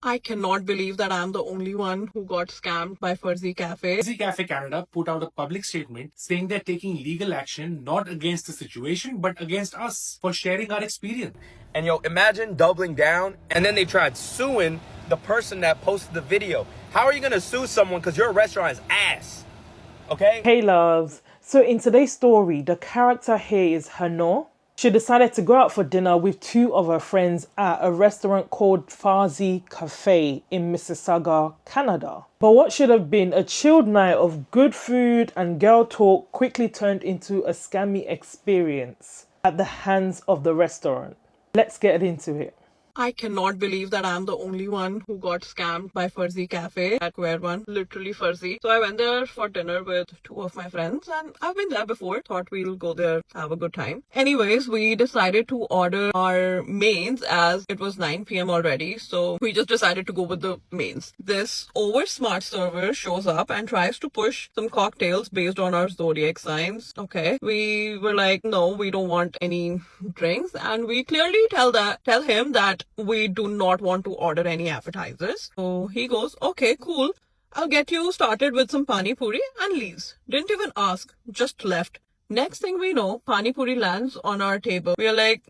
I cannot believe that I'm the only one who got scammed by Farzi Cafe. Farzi Cafe Canada put out a public statement saying they're taking legal action not against the situation but against us for sharing our experience. And imagine doubling down and then they tried suing the person that posted the video. How are you going to sue someone because your restaurant is ass? Okay? Hey loves, so in today's story, the character here is Hanoor. She decided to go out for dinner with two of her friends at a restaurant called Farzi Cafe in Mississauga, Canada. But what should have been a chilled night of good food and girl talk quickly turned into a scammy experience at the hands of the restaurant. Let's get into it. I cannot believe that I'm the only one who got scammed by Farzi Cafe at Square One, literally Farzi. So I went there for dinner with two of my friends and I've been there before, thought we'll go there, have a good time. Anyways, we decided to order our mains as it was 9 p.m. already. So we just decided to go with the mains. This over smart server shows up and tries to push some cocktails based on our zodiac signs. Okay. We were like, no, we don't want any drinks. And we clearly tell him that we do not want to order any appetizers. So he goes, okay, cool. I'll get you started with some pani puri and leaves. Didn't even ask, just left. Next thing we know, pani puri lands on our table. We are like,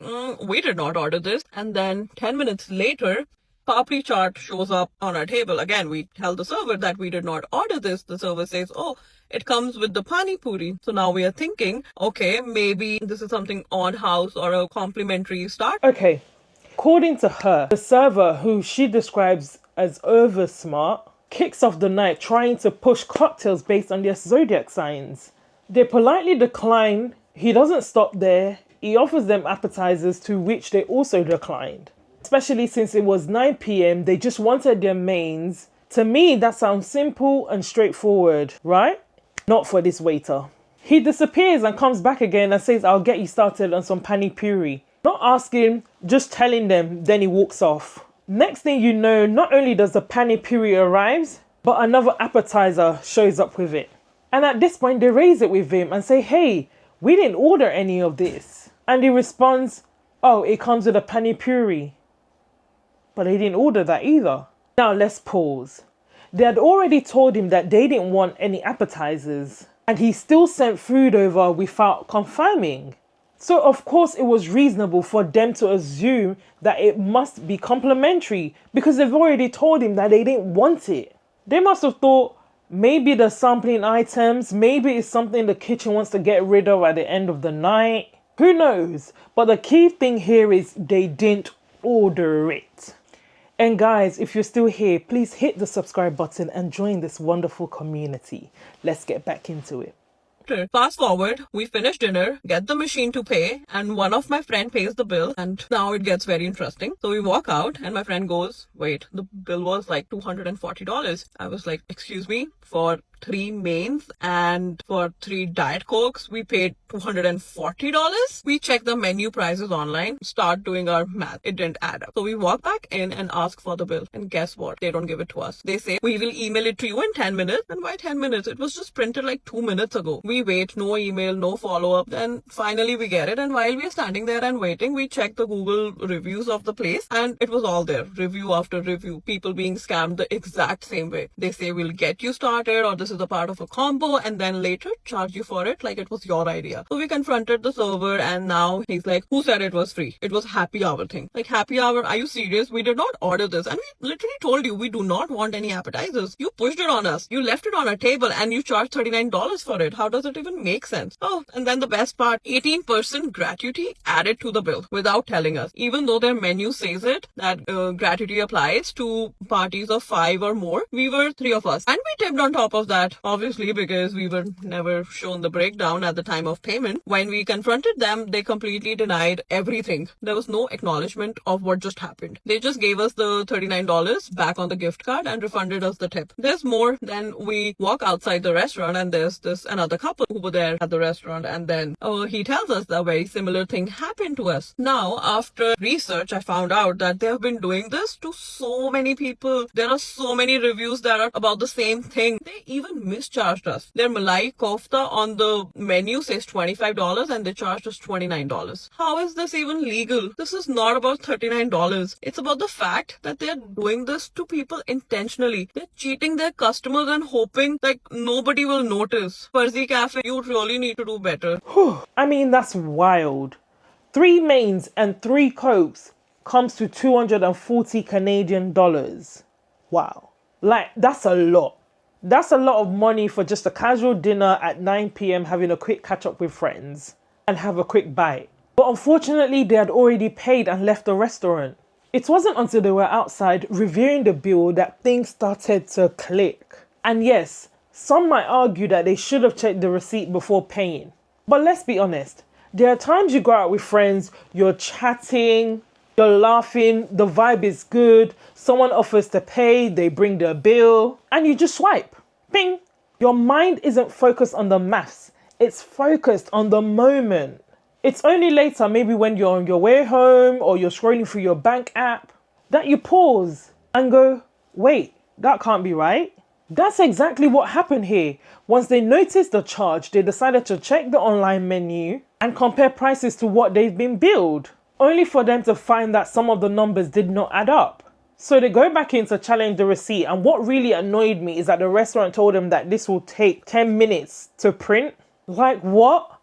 we did not order this. And then 10 minutes later, papri chaat shows up on our table. Again, we tell the server that we did not order this. The server says, oh, it comes with the pani puri. So now we are thinking, okay, maybe this is something odd house or a complimentary start. Okay. According to her, the server, who she describes as over smart, kicks off the night trying to push cocktails based on their zodiac signs. They politely decline. He doesn't stop there. He offers them appetizers, to which they also declined. Especially since it was 9 p.m, they just wanted their mains. To me, that sounds simple and straightforward, right? Not for this waiter. He disappears and comes back again and says, I'll get you started on some pani puri. Not asking, just telling them, then he walks off. Next thing you know, not only does the pani puri arrive, but another appetizer shows up with it. And at this point, they raise it with him and say, hey, we didn't order any of this. And he responds, oh, it comes with a pani puri. But they didn't order that either. Now let's pause. They had already told him that they didn't want any appetizers, and he still sent food over without confirming. So of course it was reasonable for them to assume that it must be complimentary because they've already told him that they didn't want it. They must have thought maybe the sampling items, maybe it's something the kitchen wants to get rid of at the end of the night. Who knows? But the key thing here is they didn't order it. And guys, if you're still here, please hit the subscribe button and join this wonderful community. Let's get back into it. Fast forward, we finish dinner, get the machine to pay, and one of my friend pays the bill, and now it gets very interesting. So we walk out and my friend goes, wait, the bill was like $240. I was like, excuse me, for 3 mains and for 3 Diet Cokes, we paid $240. We checked the menu prices online, start doing our math. It didn't add up. So we walk back in and ask for the bill. And guess what? They don't give it to us. They say, we will email it to you in 10 minutes. And why 10 minutes? It was just printed like 2 minutes ago. We wait, no email, no follow-up. Then finally we get it. And while we are standing there and waiting, we check the Google reviews of the place. And it was all there. Review after review. People being scammed the exact same way. They say, we'll get you started, or this is a part of a combo, and then later charge you for it like it was your idea. So we confronted the server and now he's like, who said it was free? It was happy hour thing. Like, happy hour? Are you serious? We did not order this. And we literally told you we do not want any appetizers. You pushed it on us. You left it on our table and you charged $39 for it. How does it even make sense? Oh, and then the best part, 18% gratuity added to the bill without telling us. Even though their menu says it, that gratuity applies to parties of 5 or more. We were 3 of us. And we tipped on top of that, obviously, because we were never shown the breakdown at the time of payment. When we confronted them, they completely denied everything. There was no acknowledgement of what just happened. They just gave us the $39 back on the gift card and refunded us the tip. There's more. Then we walk outside the restaurant and there's this another couple couple who were there at the restaurant, and then he tells us that a very similar thing happened to us. Now, after research, I found out that they have been doing this to so many people. There are so many reviews that are about the same thing. They even mischarged us. Their malai kofta on the menu says $25 and they charged us $29. How is this even legal? This is not about $39. It's about the fact that they're doing this to people intentionally. They're cheating their customers and hoping like nobody will notice. Farzi Cafe, you really need to do better. I mean, that's wild. 3 mains and 3 cokes comes to 240 Canadian dollars. Wow. Like, that's a lot. That's a lot of money for just a casual dinner at 9 p.m. having a quick catch up with friends and have a quick bite. But unfortunately, they had already paid and left the restaurant. It wasn't until they were outside reviewing the bill that things started to click. And yes, some might argue that they should have checked the receipt before paying. But let's be honest, there are times you go out with friends, you're chatting, you're laughing, the vibe is good, someone offers to pay, they bring their bill, and you just swipe. Ping! Your mind isn't focused on the maths, it's focused on the moment. It's only later, maybe when you're on your way home or you're scrolling through your bank app, that you pause and go, wait, that can't be right. That's exactly what happened here. Once they noticed the charge, they decided to check the online menu and compare prices to what they've been billed, only for them to find that some of the numbers did not add up. So they go back in to challenge the receipt, and what really annoyed me is that the restaurant told them that this will take 10 minutes to print. Like what?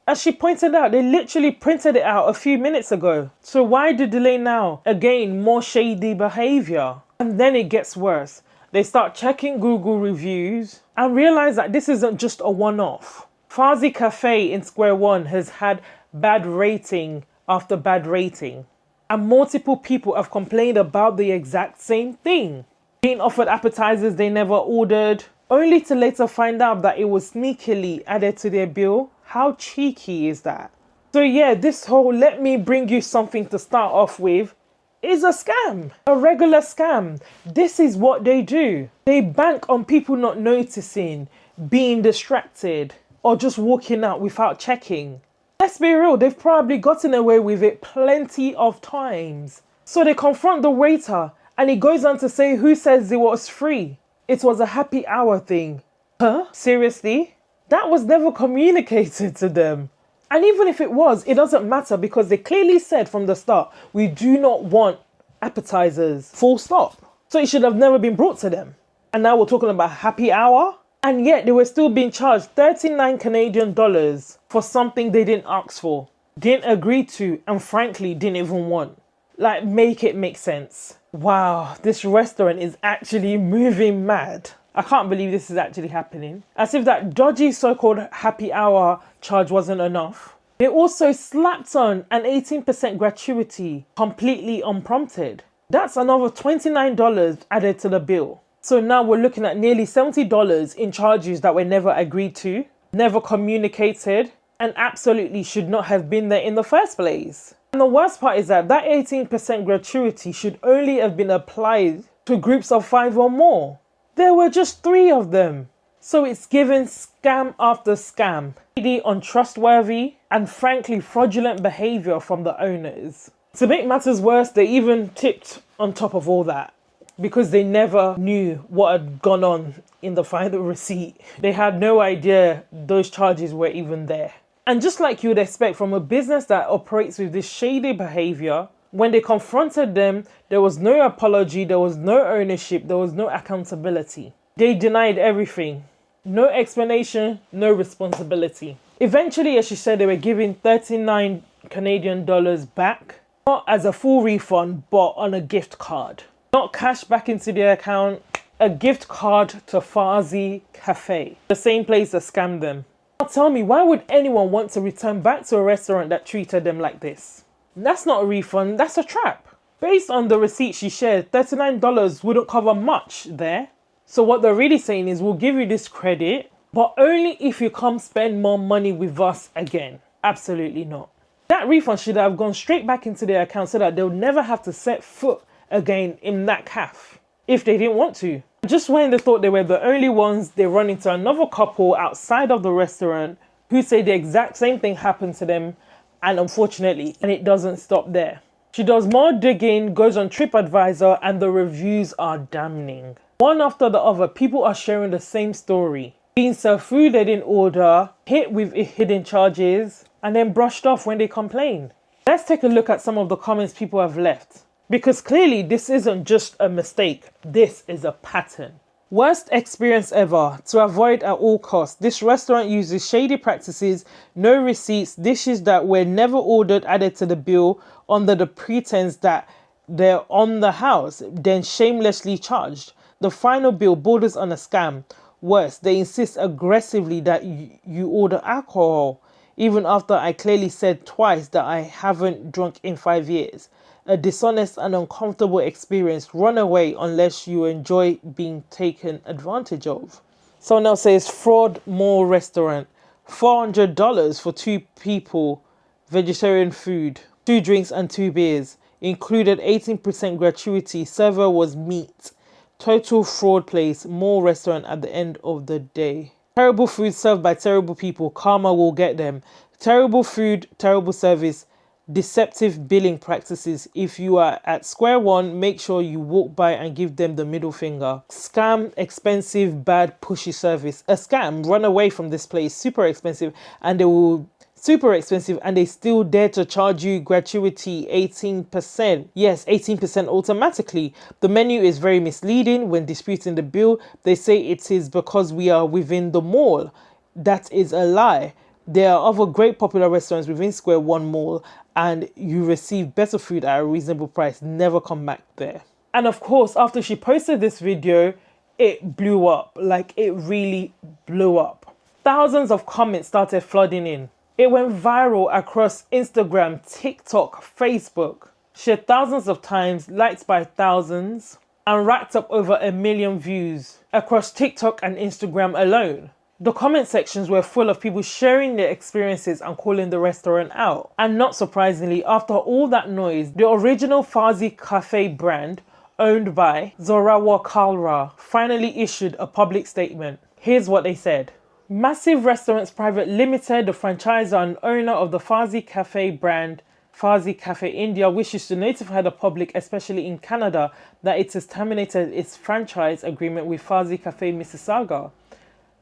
As she pointed out, they literally printed it out a few minutes ago. So why the delay now? Again, more shady behavior. And then it gets worse. They start checking Google reviews and realize that this isn't just a one-off. Farzi Cafe in Square One has had bad rating after bad rating. And multiple people have complained about the exact same thing. Being offered appetizers they never ordered, only to later find out that it was sneakily added to their bill. How cheeky is that? So yeah, this whole let me bring you something to start off with is a scam. A regular scam. This is what they do. They bank on people not noticing, being distracted, or just walking out without checking. Let's be real, they've probably gotten away with it plenty of times. So they confront the waiter and he goes on to say who says it was free. It was a happy hour thing. Huh? Seriously? That was never communicated to them. And even if it was, it doesn't matter because they clearly said from the start, we do not want appetizers, full stop. So it should have never been brought to them. And now we're talking about happy hour? And yet they were still being charged 39 Canadian dollars for something they didn't ask for, didn't agree to, and frankly didn't even want. Like, make it make sense. Wow, this restaurant is actually moving mad. I can't believe this is actually happening. As if that dodgy so-called happy hour charge wasn't enough. They also slapped on an 18% gratuity completely unprompted. That's another $29 added to the bill. So now we're looking at nearly $70 in charges that were never agreed to, never communicated, and absolutely should not have been there in the first place. And the worst part is that 18% gratuity should only have been applied to groups of 5 or more. There were just 3 of them. So it's given scam after scam, really untrustworthy and frankly fraudulent behavior from the owners. To make matters worse, they even tipped on top of all that because they never knew what had gone on in the final receipt. They had no idea those charges were even there. And just like you would expect from a business that operates with this shady behavior, when they confronted them, there was no apology, there was no ownership, there was no accountability. They denied everything. No explanation, no responsibility. Eventually, as she said, they were giving 39 Canadian dollars back, not as a full refund, but on a gift card. Not cash back into their account, a gift card to Farzi Cafe, the same place that scammed them. Now tell me, why would anyone want to return back to a restaurant that treated them like this? That's not a refund, that's a trap. Based on the receipt she shared, $39 wouldn't cover much there. So what they're really saying is, we'll give you this credit, but only if you come spend more money with us again. Absolutely not. That refund should have gone straight back into their account so that they'll never have to set foot again in that cafe if they didn't want to. Just when they thought they were the only ones, they run into another couple outside of the restaurant who say the exact same thing happened to them, and unfortunately, and it doesn't stop there. She does more digging, goes on TripAdvisor, and the reviews are damning. One after the other, people are sharing the same story. Being served food they didn't order, hit with hidden charges, and then brushed off when they complain. Let's take a look at some of the comments people have left. Because clearly this isn't just a mistake, this is a pattern. Worst experience ever. To avoid at all costs, this restaurant uses shady practices, no receipts, dishes that were never ordered added to the bill under the pretense that they're on the house, then shamelessly charged. The final bill borders on a scam. Worse, they insist aggressively that you order alcohol, even after I clearly said twice that I haven't drunk in 5 years. A dishonest and uncomfortable experience. Run away unless you enjoy being taken advantage of. Someone else says Fraud Mall Restaurant. $400 for 2 people. Vegetarian food. 2 drinks and 2 beers. Included 18% gratuity. Server was meat. Total fraud place. Mall restaurant at the end of the day. Terrible food served by terrible people. Karma will get them. Terrible food, terrible service. Deceptive billing practices. If you are at square one, make sure you walk by and give them the middle finger. Scam, expensive, bad, pushy service. A scam, run away from this place. Super expensive, and they still dare to charge you gratuity 18%. Yes, 18% automatically. The menu is very misleading. When disputing the bill, they say it is because we are within the mall. That is a lie. There are other great popular restaurants within Square One Mall, and you receive better food at a reasonable price. Never come back there. And of course, after she posted this video, it blew up. Like, it really blew up. Thousands of comments started flooding in. It went viral across Instagram, TikTok, Facebook, shared thousands of times, liked by thousands, and racked up over 1 million views across TikTok and Instagram alone. The comment sections were full of people sharing their experiences and calling the restaurant out. And not surprisingly, after all that noise, the original Farzi cafe brand, owned by Zorawar Kalra, finally issued a public statement. Here's what they said. Massive Restaurants Private Limited, the franchisor and owner of the Farzi cafe brand, Farzi Cafe India, wishes to notify the public, especially in Canada, that it has terminated its franchise agreement with Farzi Cafe Mississauga.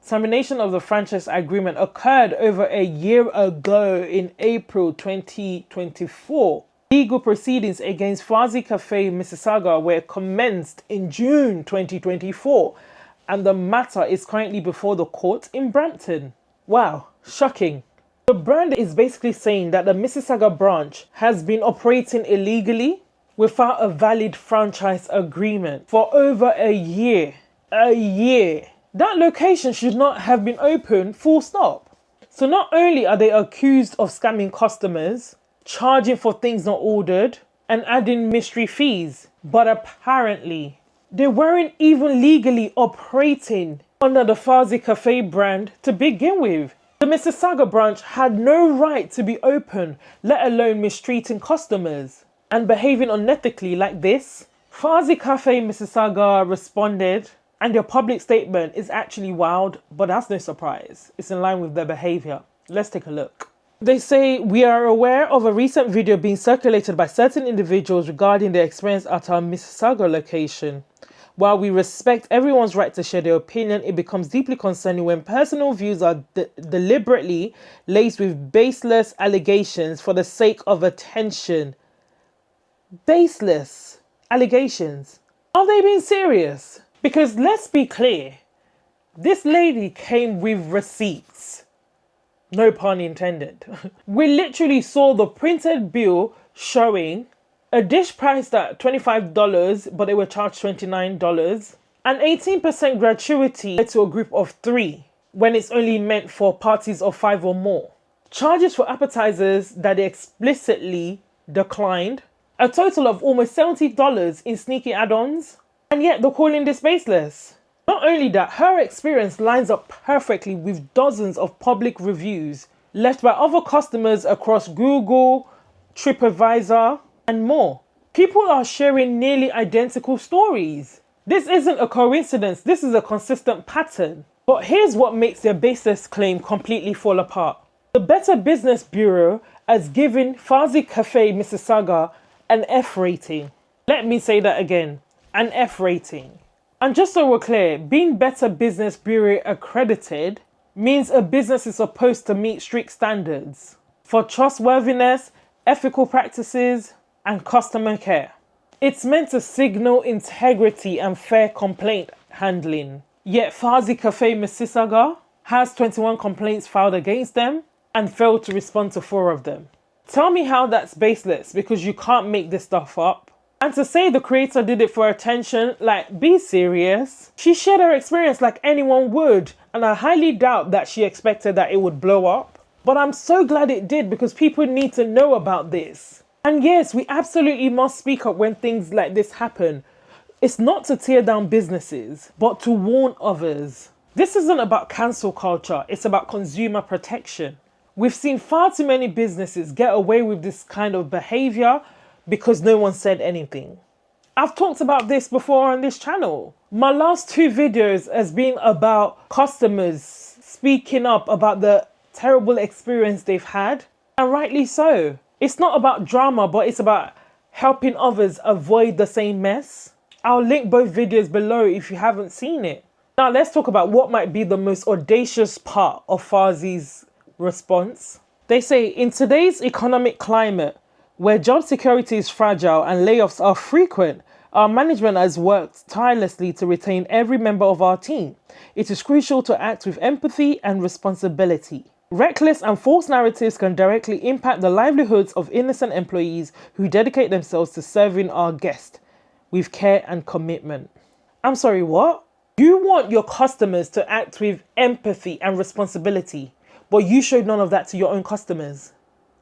Termination of the franchise agreement occurred over a year ago in April 2024. Legal proceedings against Farzi Cafe Mississauga were commenced in June 2024, and the matter is currently before the court in Brampton. Wow, shocking. The brand is basically saying that the Mississauga branch has been operating illegally without a valid franchise agreement for over a year. A year. That location should not have been open, full stop. So not only are they accused of scamming customers, charging for things not ordered, and adding mystery fees, but apparently they weren't even legally operating under the Farzi Cafe brand to begin with. The Mississauga branch had no right to be open, let alone mistreating customers and behaving unethically like this. Farzi Cafe Mississauga responded, and their public statement is actually wild, but that's no surprise. It's in line with their behavior. Let's take a look. They say, we are aware of a recent video being circulated by certain individuals regarding their experience at our Mississauga location. While we respect everyone's right to share their opinion, it becomes deeply concerning when personal views are deliberately laced with baseless allegations for the sake of attention. Baseless allegations. Are they being serious? Because let's be clear, this lady came with receipts. No pun intended. We literally saw the printed bill showing a dish priced at $25, but they were charged $29, and 18% gratuity to a group of 3 when it's only meant for parties of 5 or more. Charges for appetizers that they explicitly declined. A total of almost $70 in sneaky add-ons. And yet they're calling this baseless. Not only that, her experience lines up perfectly with dozens of public reviews left by other customers across Google, TripAdvisor, and more. People are sharing nearly identical stories. This isn't a coincidence, this is a consistent pattern. But here's what makes their baseless claim completely fall apart. The Better Business Bureau has given Farzi Cafe Mississauga an F rating. Let me say that again, an F rating. And just so we're clear, being Better Business Bureau accredited means a business is supposed to meet strict standards for trustworthiness, ethical practices, and customer care. It's meant to signal integrity and fair complaint handling. Yet Farzi Cafe Mississauga has 21 complaints filed against them and failed to respond to 4 of them. Tell me how that's baseless, because you can't make this stuff up. And to say the creator did it for attention, like, be serious. She shared her experience like anyone would, and I highly doubt that she expected that it would blow up. But I'm so glad it did, because people need to know about this. And yes, we absolutely must speak up when things like this happen. It's not to tear down businesses, but to warn others. This isn't about cancel culture, it's about consumer protection. We've seen far too many businesses get away with this kind of behavior because no one said anything. I've talked about this before on this channel. My last 2 videos has been about customers speaking up about the terrible experience they've had, and rightly so. It's not about drama, but it's about helping others avoid the same mess. I'll link both videos below if you haven't seen it. Now let's talk about what might be the most audacious part of Farzi's response. They say, in today's economic climate, where job security is fragile and layoffs are frequent, our management has worked tirelessly to retain every member of our team. It is crucial to act with empathy and responsibility. Reckless and false narratives can directly impact the livelihoods of innocent employees who dedicate themselves to serving our guests with care and commitment. I'm sorry, what? You want your customers to act with empathy and responsibility, but you showed none of that to your own customers.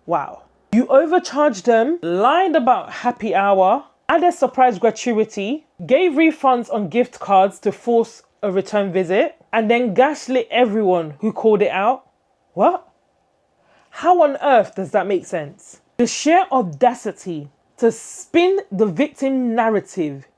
Wow. You overcharged them, lied about happy hour, added surprise gratuity, gave refunds on gift cards to force a return visit, and then gaslit everyone who called it out. What? How on earth does that make sense? The sheer audacity to spin the victim narrative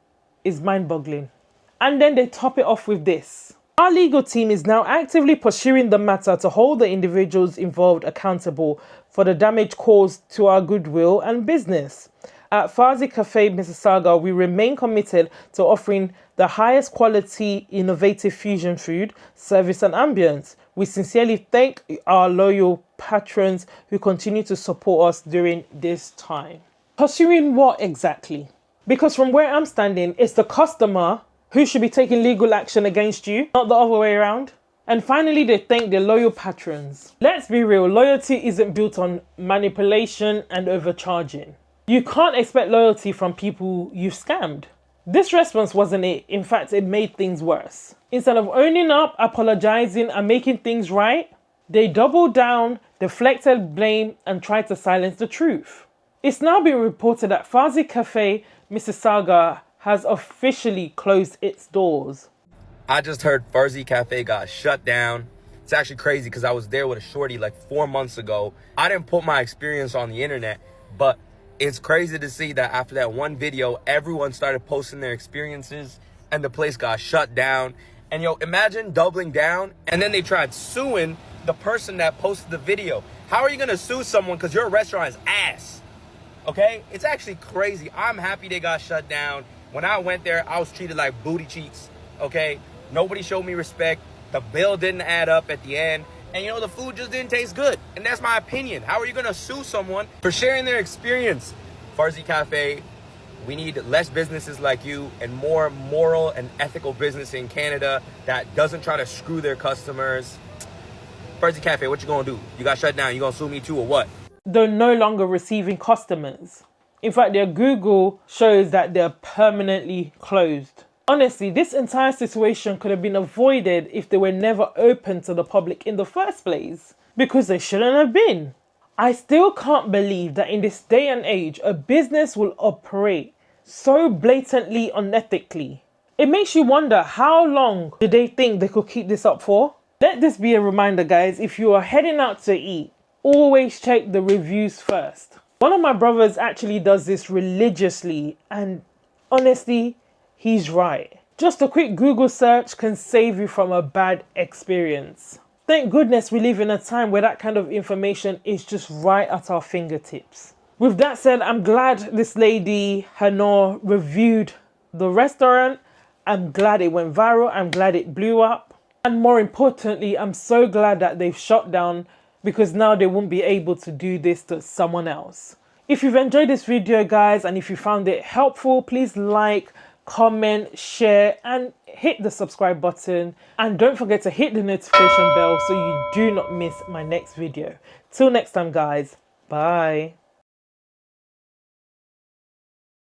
is mind-boggling. And then they top it off with this. Our legal team is now actively pursuing the matter to hold the individuals involved accountable for the damage caused to our goodwill and business. At Farzi Cafe Mississauga, we remain committed to offering the highest quality, innovative fusion food, service and ambience. We sincerely thank our loyal patrons who continue to support us during this time. Pursuing what exactly? Because from where I'm standing, it's the customer who should be taking legal action against you, not the other way around. And finally, they thank their loyal patrons. Let's be real, loyalty isn't built on manipulation and overcharging. You can't expect loyalty from people you've scammed. This response wasn't it. In fact, it made things worse. Instead of owning up, apologizing and making things right, they doubled down, deflected blame and tried to silence the truth. It's now been reported that Farzi Cafe Mississauga has officially closed its doors. I just heard Farzi Cafe got shut down. It's actually crazy because I was there with a shorty like 4 months ago. I didn't put my experience on the internet, but it's crazy to see that after that one video, everyone started posting their experiences and the place got shut down. And yo, imagine doubling down and then they tried suing the person that posted the video. How are you gonna sue someone because your restaurant is ass? Okay, it's actually crazy. I'm happy they got shut down. When I went there, I was treated like booty cheeks, okay? Nobody showed me respect. The bill didn't add up at the end. And you know, the food just didn't taste good. And that's my opinion. How are you gonna sue someone for sharing their experience? Farzi Cafe, we need less businesses like you and more moral and ethical business in Canada that doesn't try to screw their customers. Farzi Cafe, what you gonna do? You got shut down, you gonna sue me too or what? They're no longer receiving customers. In fact, their Google shows that they're permanently closed. Honestly, this entire situation could have been avoided if they were never open to the public in the first place, because they shouldn't have been. I still can't believe that in this day and age, a business will operate so blatantly unethically. It makes you wonder, how long did they think they could keep this up for? Let this be a reminder, guys, if you are heading out to eat, always check the reviews first. One of my brothers actually does this religiously, and honestly, he's right. Just a quick Google search can save you from a bad experience. Thank goodness we live in a time where that kind of information is just right at our fingertips. With that said, I'm glad this lady, Hanoor, reviewed the restaurant. I'm glad it went viral. I'm glad it blew up. And more importantly, I'm so glad that they've shut down, because now they won't be able to do this to someone else. If you've enjoyed this video, guys, and if you found it helpful, please like, comment, share, and hit the subscribe button. And don't forget to hit the notification bell so you do not miss my next video. Till next time, guys. Bye.